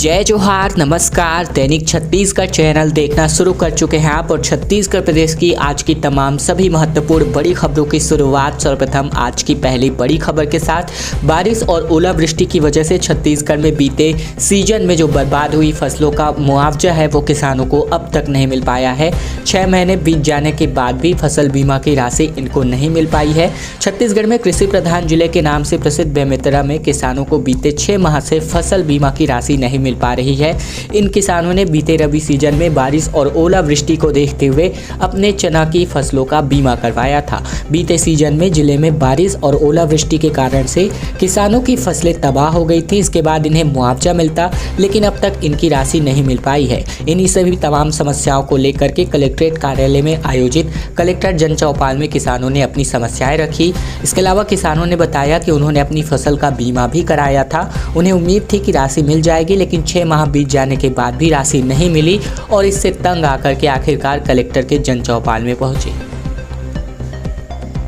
जय जोहार, नमस्कार। दैनिक छत्तीसगढ़ चैनल देखना शुरू कर चुके हैं आप और छत्तीसगढ़ प्रदेश की आज की तमाम सभी महत्वपूर्ण बड़ी खबरों की शुरुआत सर्वप्रथम आज की पहली बड़ी खबर के साथ। बारिश और ओलावृष्टि की वजह से छत्तीसगढ़ में बीते सीजन में जो बर्बाद हुई फसलों का मुआवजा है वो किसानों को अब तक नहीं मिल पाया है। 6 महीने बीत जाने के बाद भी फसल बीमा की राशि इनको नहीं मिल पाई है। छत्तीसगढ़ में कृषि प्रधान जिले के नाम से प्रसिद्ध बेमेतरा में किसानों को बीते 6 माह से फसल बीमा की राशि नहीं मिल पा रही है। इन किसानों ने बीते रबी सीजन में बारिश और ओलावृष्टि को देखते हुए अपने चना की फसलों का बीमा करवाया था। बीते सीजन में जिले में बारिश और ओलावृष्टि के कारण से किसानों की फसलें तबाह हो गई थी। इसके बाद इन्हें मुआवजा मिलता, लेकिन अब तक इनकी राशि नहीं मिल पाई है। इन्हीं सभी तमाम समस्याओं को लेकर के कलेक्ट्रेट कार्यालय में आयोजित कलेक्टर जन चौपाल में किसानों ने अपनी समस्याएं रखी। इसके अलावा किसानों ने बताया कि उन्होंने अपनी फसल का बीमा भी कराया था। उन्हें उम्मीद थी कि राशि मिल जाएगी, लेकिन 6 माह बीत जाने के बाद भी राशि नहीं मिली और इससे तंग आकर के आखिरकार कलेक्टर के जन चौपाल में पहुंचे।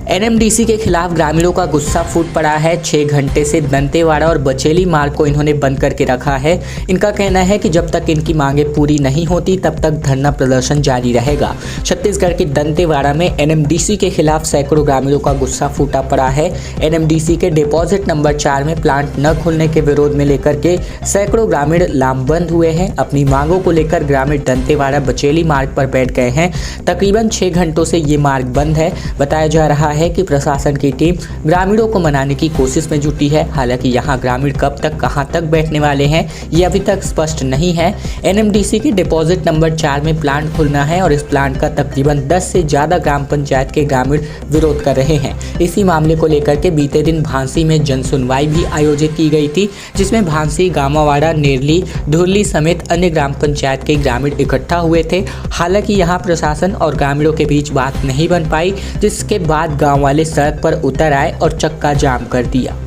एनएमडीसी के खिलाफ ग्रामीणों का गुस्सा फूट पड़ा है। 6 घंटे से दंतेवाड़ा और बचेली मार्ग को इन्होंने बंद करके रखा है। इनका कहना है कि जब तक इनकी मांगे पूरी नहीं होती तब तक धरना प्रदर्शन जारी रहेगा। छत्तीसगढ़ के दंतेवाड़ा में एनएमडीसी के खिलाफ सैकड़ों ग्रामीणों का गुस्सा फूटा पड़ा है। एनएमडीसी के डिपॉजिट नंबर 4 में प्लांट न खुलने के विरोध में लेकर के सैकड़ों ग्रामीण लामबंद हुए हैं। अपनी मांगों को लेकर ग्रामीण दंतेवाड़ा बचेली मार्ग पर बैठ गए हैं। तकरीबन 6 घंटों से ये मार्ग बंद है। बताया जा रहा है कि प्रशासन की टीम ग्रामीणों को मनाने की कोशिश में जुटी है। हालांकि यहां ग्रामीण कब तक कहां तक बैठने वाले हैं ये अभी तक स्पष्ट नहीं है। एनएमडीसी के डिपॉजिट नंबर 4 में प्लांट खुलना है और इस प्लांट का तकरीबन 10 से ज्यादा ग्राम पंचायत के ग्रामीण विरोध कर रहे हैं। इसी मामले को लेकर के बीते दिन भांसी में जन सुनवाई भी आयोजित की गई थी, जिसमें भांसी, गामावाड़ा, नेरली, धुरली समेत अन्य ग्राम पंचायत के ग्रामीण इकट्ठा हुए थे। हालांकि यहां प्रशासन और ग्रामीणों के बीच बात नहीं बन पाई, जिसके बाद गांव वाले सड़क पर उतर आए और चक्का जाम कर दिया।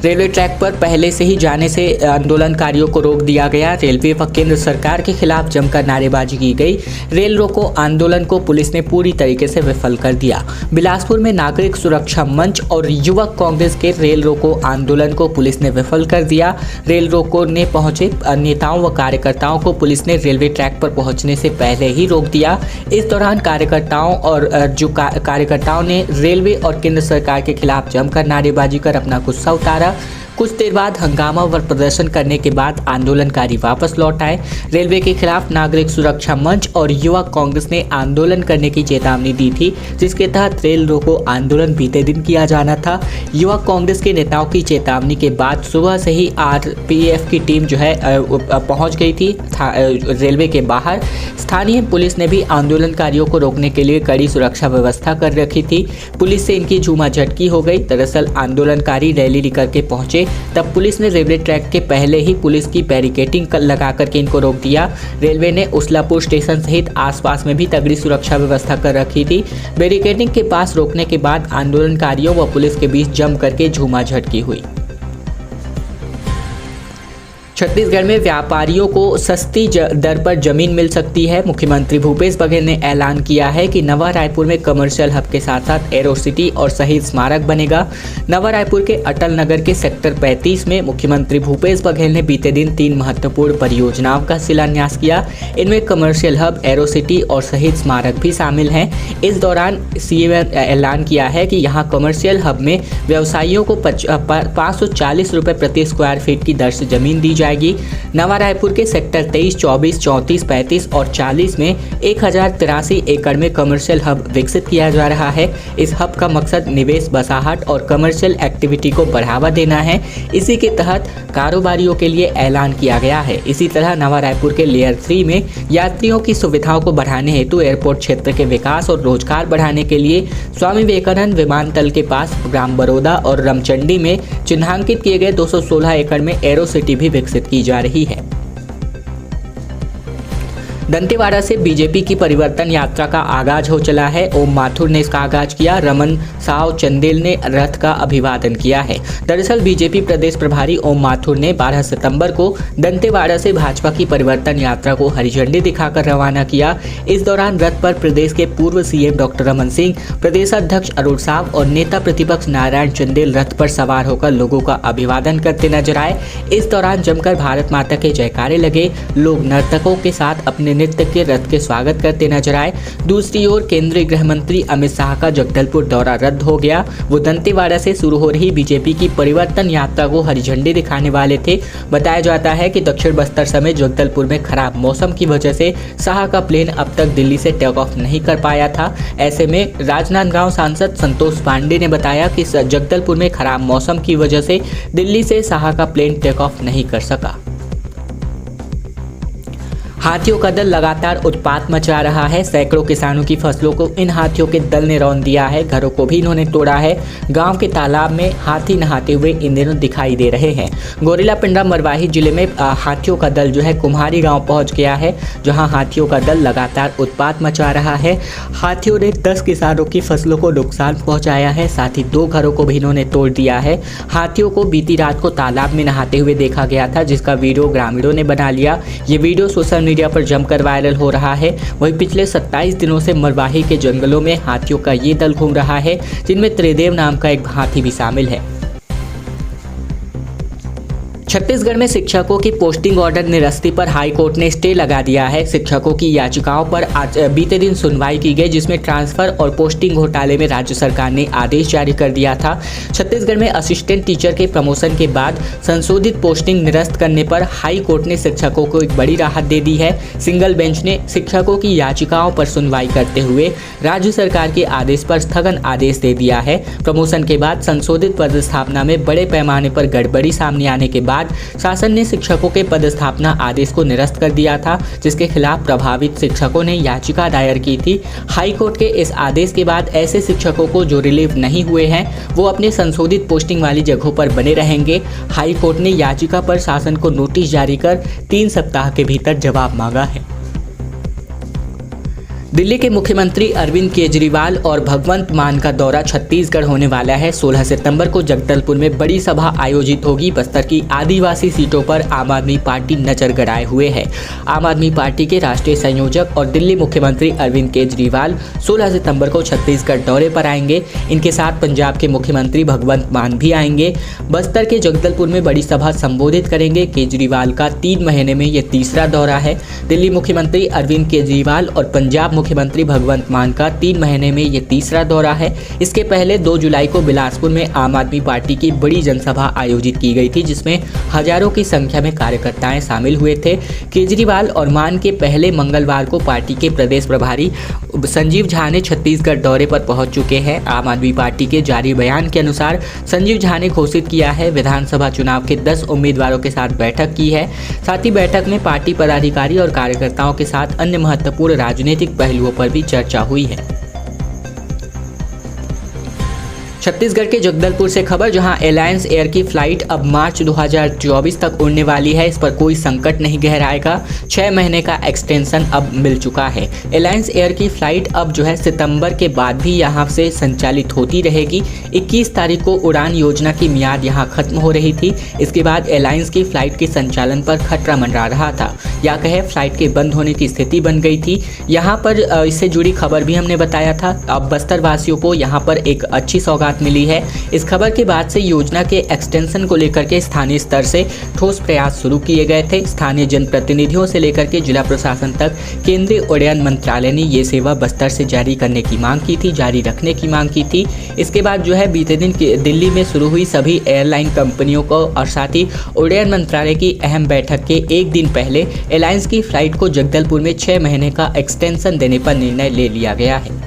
रेलवे ट्रैक पर पहले से ही जाने से आंदोलनकारियों को रोक दिया गया। रेलवे व केंद्र सरकार के खिलाफ जमकर नारेबाजी की गई। रेल रोको आंदोलन को पुलिस ने पूरी तरीके से विफल कर दिया। बिलासपुर में नागरिक सुरक्षा मंच और युवक कांग्रेस के रेल रोको आंदोलन को पुलिस ने विफल कर दिया। रेल रोको ने पहुंचे नेताओं व कार्यकर्ताओं को पुलिस ने रेलवे ट्रैक पर पहुंचने से पहले ही रोक दिया। इस दौरान कार्यकर्ताओं ने रेलवे और केंद्र सरकार के खिलाफ जमकर नारेबाजी कर अपना गुस्सा उतारा। कुछ देर बाद हंगामा व प्रदर्शन करने के बाद आंदोलनकारी वापस लौट आए। रेलवे के खिलाफ नागरिक सुरक्षा मंच और युवा कांग्रेस ने आंदोलन करने की चेतावनी दी थी, जिसके तहत रेल रोको आंदोलन बीते दिन किया जाना था। युवा कांग्रेस के नेताओं की चेतावनी के बाद सुबह से ही आरपीएफ की टीम जो है पहुंच गई थी रेलवे के बाहर। स्थानीय पुलिस ने भी आंदोलनकारियों को रोकने के लिए कड़ी सुरक्षा व्यवस्था कर रखी थी। पुलिस से इनकी झूमाझटकी हो गई। दरअसल आंदोलनकारी रैली लेकर के पहुंचे, तब पुलिस ने रेलवे ट्रैक के पहले ही पुलिस की बैरिकेडिंग लगा करके इनको रोक दिया। रेलवे ने उसलापुर स्टेशन सहित आसपास में भी तगड़ी सुरक्षा व्यवस्था कर रखी थी। बैरिकेडिंग के पास रोकने के बाद आंदोलनकारियों व पुलिस के बीच जम करके झूमाझटकी हुई। छत्तीसगढ़ में व्यापारियों को सस्ती दर पर जमीन मिल सकती है। मुख्यमंत्री भूपेश बघेल ने ऐलान किया है कि नवा रायपुर में कमर्शियल हब के साथ साथ एरो सिटी और शहीद स्मारक बनेगा। नवा रायपुर के अटल नगर के सेक्टर 35 में मुख्यमंत्री भूपेश बघेल ने बीते दिन 3 महत्वपूर्ण परियोजनाओं का शिलान्यास किया। इनमें कमर्शियल हब, एरो सिटी और शहीद स्मारक भी शामिल हैं। इस दौरान सीएम ने ऐलान किया है कि यहाँ कमर्शियल हब में व्यवसायियोoo को 540 रुपये प्रति स्क्वायर फीट की दर से जमीन दी जाएगी। नवा रायपुर के सेक्टर 23, 24, 34, 35 और 40 में 1083 एकड़ में कमर्शियल हब विकसित किया जा रहा है। इस हब का मकसद निवेश, बसाहट और कमर्शियल एक्टिविटी को बढ़ावा देना है। इसी के तहत कारोबारियों के लिए ऐलान किया गया है। इसी तरह नवा रायपुर के लेयर 3 में यात्रियों की सुविधाओं को बढ़ाने हेतु एयरपोर्ट क्षेत्र के विकास और रोजगार बढ़ाने के लिए स्वामी विवेकानंद विमानतल के पास ग्राम बरोदा और रमचंडी में चिन्हांकित किए गए 216 एकड़ में एरो सिटी भी विकसित की जा रही है। दंतेवाड़ा से बीजेपी की परिवर्तन यात्रा का आगाज हो चला है। ओम माथुर ने इसका आगाज किया। रमन साव चंदेल ने रथ का अभिवादन किया है। दरअसल बीजेपी प्रदेश प्रभारी ओम माथुर ने 12 सितंबर को दंतेवाड़ा से भाजपा की परिवर्तन यात्रा को हरी झंडी दिखाकर रवाना किया। इस दौरान रथ पर प्रदेश के पूर्व सीएम डॉक्टर रमन सिंह, प्रदेश अध्यक्ष अरुण साव और नेता प्रतिपक्ष नारायण चंदेल रथ पर सवार होकर लोगों का अभिवादन करते नजर आए। इस दौरान जमकर भारत माता के जयकारे लगे। लोग नर्तकों के साथ अपने नृत्य के रथ के स्वागत करते नजर आए। दूसरी ओर केंद्रीय गृह मंत्री अमित शाह का जगदलपुर दौरा रद्द हो गया। वो दंतेवाड़ा से शुरू हो रही बीजेपी की परिवर्तन यात्रा को हरी झंडी दिखाने वाले थे। बताया जाता है कि दक्षिण बस्तर समेत जगदलपुर में खराब मौसम की वजह से शाह का प्लेन अब तक दिल्ली से टेक ऑफ नहीं कर पाया था। ऐसे में राजनांदगांव सांसद संतोष पांडे ने बताया कि जगदलपुर में खराब मौसम की वजह से दिल्ली से शाह का प्लेन टेक ऑफ नहीं कर सका। हाथियों का दल लगातार उत्पात मचा रहा है। सैकड़ों किसानों की फसलों को इन हाथियों के दल ने रौंद दिया है। घरों को भी इन्होंने तोड़ा है। गांव के तालाब में हाथी नहाते हुए इन दिनों दिखाई दे रहे हैं। गोरिल्ला पिंडा मरवाही जिले में हाथियों का दल जो है कुम्हारी गांव पहुंच गया है, जहां हाथियों का दल लगातार उत्पात मचा रहा है। हाथियों ने 10 किसानों की फसलों को नुकसान पहुँचाया है। साथ ही 2 घरों को भी इन्होंने तोड़ दिया है। हाथियों को बीती रात को तालाब में नहाते हुए देखा गया था, जिसका वीडियो ग्रामीणों ने बना लिया। ये वीडियो सोशल मीडिया पर जमकर वायरल हो रहा है। वहीं पिछले 27 दिनों से मरवाही के जंगलों में हाथियों का ये दल घूम रहा है, जिनमें त्रिदेव नाम का एक हाथी भी शामिल है। छत्तीसगढ़ में शिक्षकों की पोस्टिंग ऑर्डर निरस्ती पर हाई कोर्ट ने स्टे लगा दिया है। शिक्षकों की याचिकाओं पर आज बीते दिन सुनवाई की गई, जिसमें ट्रांसफर और पोस्टिंग घोटाले में राज्य सरकार ने आदेश जारी कर दिया था। छत्तीसगढ़ में असिस्टेंट टीचर के प्रमोशन के बाद संशोधित पोस्टिंग निरस्त करने पर हाई कोर्ट ने शिक्षकों को एक बड़ी राहत दे दी है। सिंगल बेंच ने शिक्षकों की याचिकाओं पर सुनवाई करते हुए राज्य सरकार के आदेश पर स्थगन आदेश दे दिया है। प्रमोशन के बाद संशोधित पदस्थापना में बड़े पैमाने पर गड़बड़ी सामने आने के बाद शासन ने शिक्षकों के पदस्थापना आदेश को निरस्त कर दिया था, जिसके खिलाफ प्रभावित शिक्षकों ने याचिका दायर की थी। हाई कोर्ट के इस आदेश के बाद ऐसे शिक्षकों को जो रिलीव नहीं हुए हैं, वो अपने संशोधित पोस्टिंग वाली जगहों पर बने रहेंगे। हाई कोर्ट ने याचिका पर शासन को नोटिस जारी कर 3 सप्ताह के भीतर जवाब मांगा है। दिल्ली के मुख्यमंत्री अरविंद केजरीवाल और भगवंत मान का दौरा छत्तीसगढ़ होने वाला है। 16 सितंबर को जगदलपुर में बड़ी सभा आयोजित होगी। बस्तर की आदिवासी सीटों पर आम आदमी पार्टी नजर गड़ाए हुए है। आम आदमी पार्टी के राष्ट्रीय संयोजक और दिल्ली मुख्यमंत्री अरविंद केजरीवाल 16 सितंबर को छत्तीसगढ़ दौरे पर आएंगे। इनके साथ पंजाब के मुख्यमंत्री भगवंत मान भी आएंगे। बस्तर के जगदलपुर में बड़ी सभा संबोधित करेंगे। केजरीवाल का 3 महीने में ये तीसरा दौरा है। दिल्ली मुख्यमंत्री अरविंद केजरीवाल और पंजाब मुख्यमंत्री भगवंत मान का 3 महीने में ये तीसरा दौरा है। इसके पहले 2 जुलाई को बिलासपुर में आम आदमी पार्टी की बड़ी जनसभा आयोजित की गई थी, जिसमें हजारों की संख्या में कार्यकर्ताएं शामिल हुए थे। केजरीवाल और मान के पहले मंगलवार को पार्टी के प्रदेश प्रभारी संजीव झा ने छत्तीसगढ़ दौरे पर पहुंच चुके हैं। आम आदमी पार्टी के जारी बयान के अनुसार संजीव झा ने घोषित किया है विधानसभा चुनाव के 10 उम्मीदवारों के साथ बैठक की है। साथ ही बैठक में पार्टी पदाधिकारी और कार्यकर्ताओं के साथ अन्य महत्वपूर्ण राजनीतिक पहलुओं पर भी चर्चा हुई है। छत्तीसगढ़ के जगदलपुर से खबर, जहां एलायंस एयर की फ्लाइट अब मार्च 2024 तक उड़ने वाली है। इस पर कोई संकट नहीं गहराएगा। 6 महीने का एक्सटेंशन अब मिल चुका है। एलायंस एयर की फ्लाइट अब जो है सितंबर के बाद भी यहां से संचालित होती रहेगी। 21 तारीख को उड़ान योजना की मियाद यहां खत्म हो रही थी। इसके बाद एलायंस की फ्लाइट के संचालन पर खतरा मंडरा रहा था, या कहे फ्लाइट के बंद होने की स्थिति बन गई थी। यहाँ पर इससे जुड़ी खबर भी हमने बताया था। अब बस्तर वासियों को यहाँ पर एक अच्छी सौगात मिली है। इस खबर के बाद से योजना के एक्सटेंशन को लेकर के स्थानीय स्तर से ठोस प्रयास शुरू किए गए थे। स्थानीय जनप्रतिनिधियों से लेकर के जिला प्रशासन तक केंद्रीय उड्डयन मंत्रालय ने ये सेवा बस्तर से जारी करने की मांग की थी, जारी रखने की मांग की थी। इसके बाद जो है बीते दिन दिल्ली में शुरू हुई सभी एयरलाइन कंपनियों को और साथ ही उड्डयन मंत्रालय की अहम बैठक के एक दिन पहले एलायंस की फ्लाइट को जगदलपुर में 6 महीने का एक्सटेंशन देने पर निर्णय ले लिया गया है।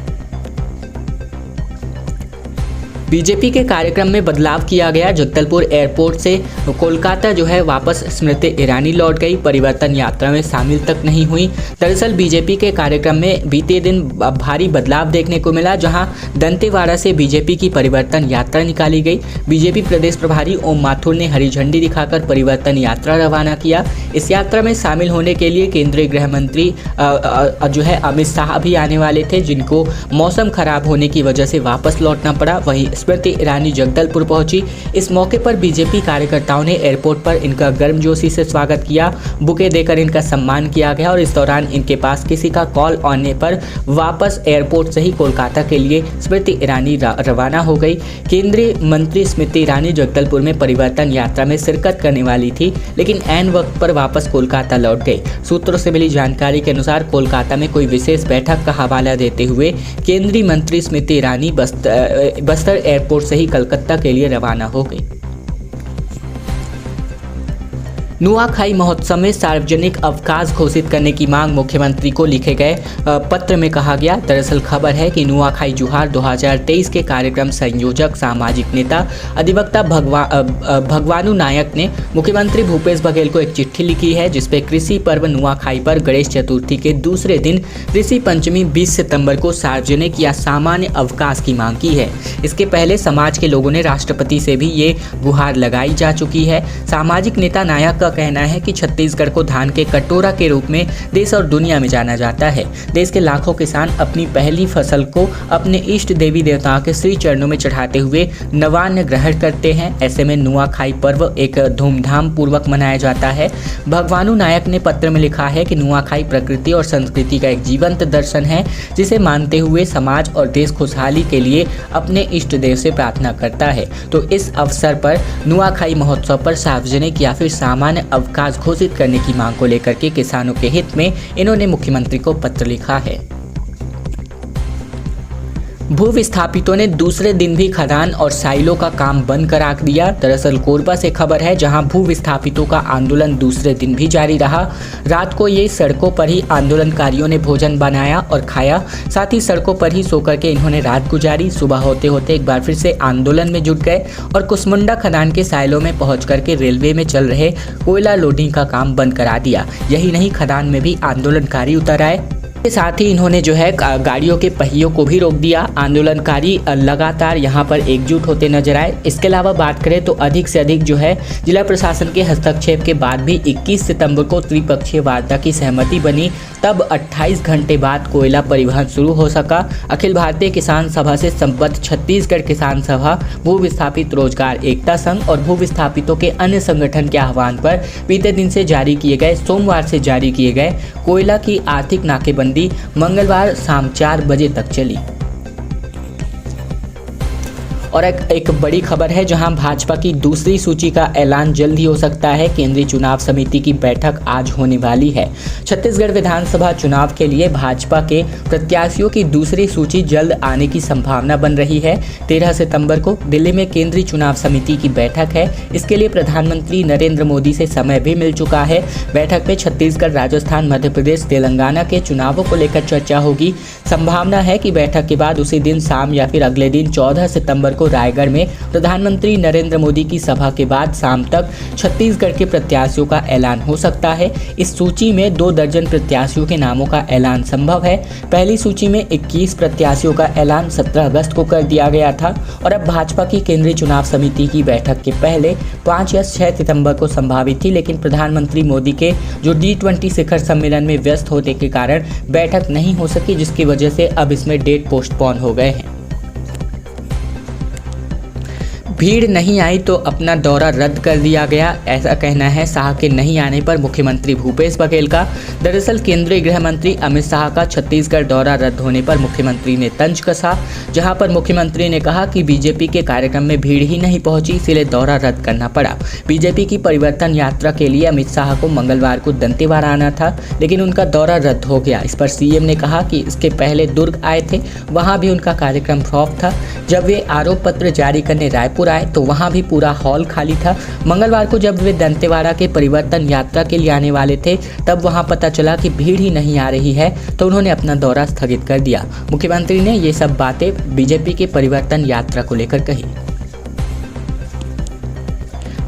बीजेपी के कार्यक्रम में बदलाव किया गया। जगदलपुर एयरपोर्ट से कोलकाता जो है वापस स्मृति ईरानी लौट गई, परिवर्तन यात्रा में शामिल तक नहीं हुई। दरअसल बीजेपी के कार्यक्रम में बीते दिन भारी बदलाव देखने को मिला, जहां दंतेवाड़ा से बीजेपी की परिवर्तन यात्रा निकाली गई। बीजेपी प्रदेश प्रभारी ओम माथुर ने हरी झंडी दिखाकर परिवर्तन यात्रा रवाना किया। इस यात्रा में शामिल होने के लिए केंद्रीय गृह मंत्री जो है अमित शाह भी आने वाले थे, जिनको मौसम खराब होने की वजह से वापस लौटना पड़ा। वहीं स्मृति ईरानी जगदलपुर पहुंची। इस मौके पर बीजेपी कार्यकर्ताओं ने एयरपोर्ट पर इनका गर्मजोशी से स्वागत किया, बुके देकर इनका सम्मान किया गया और इस दौरान इनके पास किसी का कॉल आने पर वापस एयरपोर्ट से ही कोलकाता के लिए स्मृति ईरानी रवाना हो गई। केंद्रीय मंत्री स्मृति ईरानी जगदलपुर में परिवर्तन यात्रा में शिरकत करने वाली थी, लेकिन ऐन वक्त पर वापस कोलकाता लौट गई। सूत्रों से मिली जानकारी के अनुसार कोलकाता में कोई विशेष बैठक का हवाला देते हुए केंद्रीय मंत्री स्मृति ईरानी बस्तर एयरपोर्ट से ही कलकत्ता के लिए रवाना हो गई। नुआखाई महोत्सव में सार्वजनिक अवकाश घोषित करने की मांग मुख्यमंत्री को लिखे गए पत्र में कहा गया। दरअसल खबर है कि नुआखाई जुहार 2023 के कार्यक्रम संयोजक सामाजिक नेता अधिवक्ता भगवानु नायक ने मुख्यमंत्री भूपेश बघेल को एक चिट्ठी लिखी है, जिसपे कृषि पर्व नुआखाई पर गणेश चतुर्थी के दूसरे दिन ऋषि पंचमी 20 सितंबर को सार्वजनिक या सामान्य अवकाश की मांग की है। इसके पहले समाज के लोगों ने राष्ट्रपति से भी ये गुहार लगाई जा चुकी है। सामाजिक नेता नायक कहना है कि छत्तीसगढ़ को धान के कटोरा के रूप में देश और दुनिया में जाना जाता है। देश के लाखों किसान अपनी पहली फसल को अपने इष्ट देवी देवताओं के श्री चरणों में चढ़ाते हुए नवान्न ग्रहण करते हैं। ऐसे में नुआखाई पर्व एक धूमधाम पूर्वक मनाया जाता है। भगवानु नायक ने पत्र में लिखा है कि नुआखाई प्रकृति और संस्कृति का एक जीवंत दर्शन है, जिसे मानते हुए समाज और देश खुशहाली के लिए अपने इष्ट देव से प्रार्थना करता है। तो इस अवसर पर नुआखाई महोत्सव पर सार्वजनिक या फिर सामान्य अवकाश घोषित करने की मांग को लेकर के किसानों के हित में इन्होंने मुख्यमंत्री को पत्र लिखा है। भू विस्थापितों ने दूसरे दिन भी खदान और साइलों का काम बंद करा दिया। दरअसल कोरबा से खबर है, जहां भू विस्थापितों का आंदोलन दूसरे दिन भी जारी रहा। रात को ये सड़कों पर ही आंदोलनकारियों ने भोजन बनाया और खाया, साथ ही सड़कों पर ही सोकर के इन्होंने रात गुजारी। सुबह होते होते एक बार फिर से आंदोलन में जुट गए और कुसमुंडा खदान के साइलों में पहुंच करके रेलवे में चल रहे कोयला लोडिंग का काम बंद करा दिया। यही नहीं, खदान में भी आंदोलनकारी उतर आए। के साथ ही इन्होंने जो है गाड़ियों के पहियों को भी रोक दिया। आंदोलनकारी लगातार यहाँ पर एकजुट होते नजर आए। इसके अलावा बात करें तो अधिक से अधिक जो है जिला प्रशासन के हस्तक्षेप के बाद भी 21 सितंबर को त्रिपक्षीय वार्ता की सहमति बनी। तब 28 घंटे बाद कोयला परिवहन शुरू हो सका। अखिल भारतीय किसान सभा से संबद्ध छत्तीसगढ़ किसान सभा, भू विस्थापित रोजगार एकता संघ और भू विस्थापितों के अन्य संगठन के आह्वान पर बीते दिन से जारी किए गए सोमवार से जारी किए गए कोयला की आर्थिक नाकेबंदी मंगलवार शाम 4 बजे तक चली। और एक बड़ी खबर है, जहां भाजपा की दूसरी सूची का ऐलान जल्द ही हो सकता है। केंद्रीय चुनाव समिति की बैठक आज होने वाली है। छत्तीसगढ़ विधानसभा चुनाव के लिए भाजपा के प्रत्याशियों की दूसरी सूची जल्द आने की संभावना बन रही है। 13 सितंबर को दिल्ली में केंद्रीय चुनाव समिति की बैठक है। इसके लिए प्रधानमंत्री नरेंद्र मोदी से समय भी मिल चुका है। बैठक में छत्तीसगढ़, राजस्थान, मध्य प्रदेश, तेलंगाना के चुनावों को लेकर चर्चा होगी। संभावना है कि बैठक के बाद उसी दिन शाम या फिर अगले दिन 14 सितंबर को रायगढ़ में प्रधानमंत्री नरेंद्र मोदी की सभा के बाद शाम तक छत्तीसगढ़ के प्रत्याशियों का ऐलान हो सकता है। इस सूची में 2 दर्जन प्रत्याशियों के नामों का ऐलान संभव है। पहली सूची में 21 प्रत्याशियों का ऐलान 17 अगस्त को कर दिया गया था और अब भाजपा की केंद्रीय चुनाव समिति की बैठक के पहले 5 या 6 सितंबर को संभावित थी, लेकिन प्रधानमंत्री मोदी के जो G20 शिखर सम्मेलन में व्यस्त होने के कारण बैठक नहीं हो सकी, जिसकी वजह से अब इसमें डेट पोस्टपोन हो गए हैं। भीड़ नहीं आई तो अपना दौरा रद्द कर दिया गया, ऐसा कहना है शाह के नहीं आने पर मुख्यमंत्री भूपेश बघेल का। दरअसल केंद्रीय गृह मंत्री अमित शाह का छत्तीसगढ़ दौरा रद्द होने पर मुख्यमंत्री ने तंज कसा, जहां पर मुख्यमंत्री ने कहा कि बीजेपी के कार्यक्रम में भीड़ ही नहीं पहुंची, इसलिए दौरा रद्द करना पड़ा। बीजेपी की परिवर्तन यात्रा के लिए अमित शाह को मंगलवार को दंतेवाड़ा आना था, लेकिन उनका दौरा रद्द हो गया। इस पर सीएम ने कहा कि इसके पहले दुर्ग आए थे, वहां भी उनका कार्यक्रम फ्लॉप था। जब वे आरोप पत्र जारी करने रायपुर रिपोर्ट आए तो वहां भी पूरा हॉल खाली था। मंगलवार को जब वे दंतेवाड़ा के परिवर्तन यात्रा के लिए आने वाले थे तब वहां पता चला कि भीड़ ही नहीं आ रही है, तो उन्होंने अपना दौरा स्थगित कर दिया। मुख्यमंत्री ने ये सब बातें बीजेपी के परिवर्तन यात्रा को लेकर कही।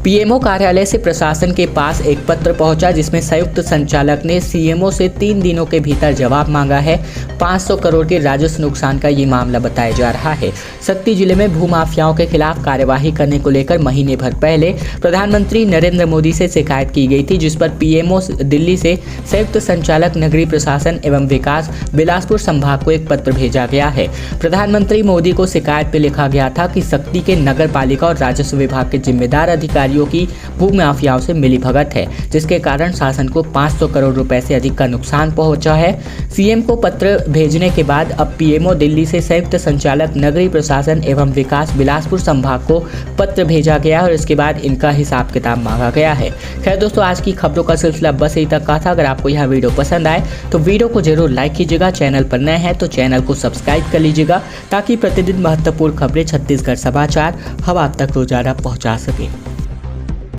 पीएमओ कार्यालय से प्रशासन के पास एक पत्र पहुंचा जिसमें संयुक्त संचालक ने सीएमओ से 3 दिनों के भीतर जवाब मांगा है। 500 करोड़ के राजस्व नुकसान का ये मामला बताया जा रहा है। शक्ति जिले में भूमाफियाओं के खिलाफ कार्यवाही करने को लेकर महीने भर पहले प्रधानमंत्री नरेंद्र मोदी से शिकायत की गई थी, जिस पर पीएमओ दिल्ली से संयुक्त संचालक नगरीय प्रशासन एवं विकास बिलासपुर संभाग को एक पत्र भेजा गया है। प्रधानमंत्री मोदी को शिकायत में लिखा गया था कि शक्ति के नगर पालिका और राजस्व विभाग के जिम्मेदार अधिकारी की भूमाफियाओं से मिलीभगत है, जिसके कारण शासन को 500 करोड़ रुपए से अधिक का नुकसान पहुंचा है। सीएम को पत्र भेजने के बाद अब पीएमओ दिल्ली से संयुक्त संचालक नगरीय प्रशासन एवं विकास बिलासपुर संभाग को पत्र भेजा गया और इसके बाद इनका हिसाब किताब मांगा गया है। खैर दोस्तों, आज की खबरों का सिलसिला बस यही तक का था। अगर आपको यह वीडियो पसंद आए तो वीडियो को जरूर लाइक कीजिएगा। चैनल पर नए हैं तो चैनल को सब्सक्राइब कर लीजिएगा ताकि प्रतिदिन महत्वपूर्ण खबरें छत्तीसगढ़ समाचार हम आप तक रोजाना पहुंचा सके।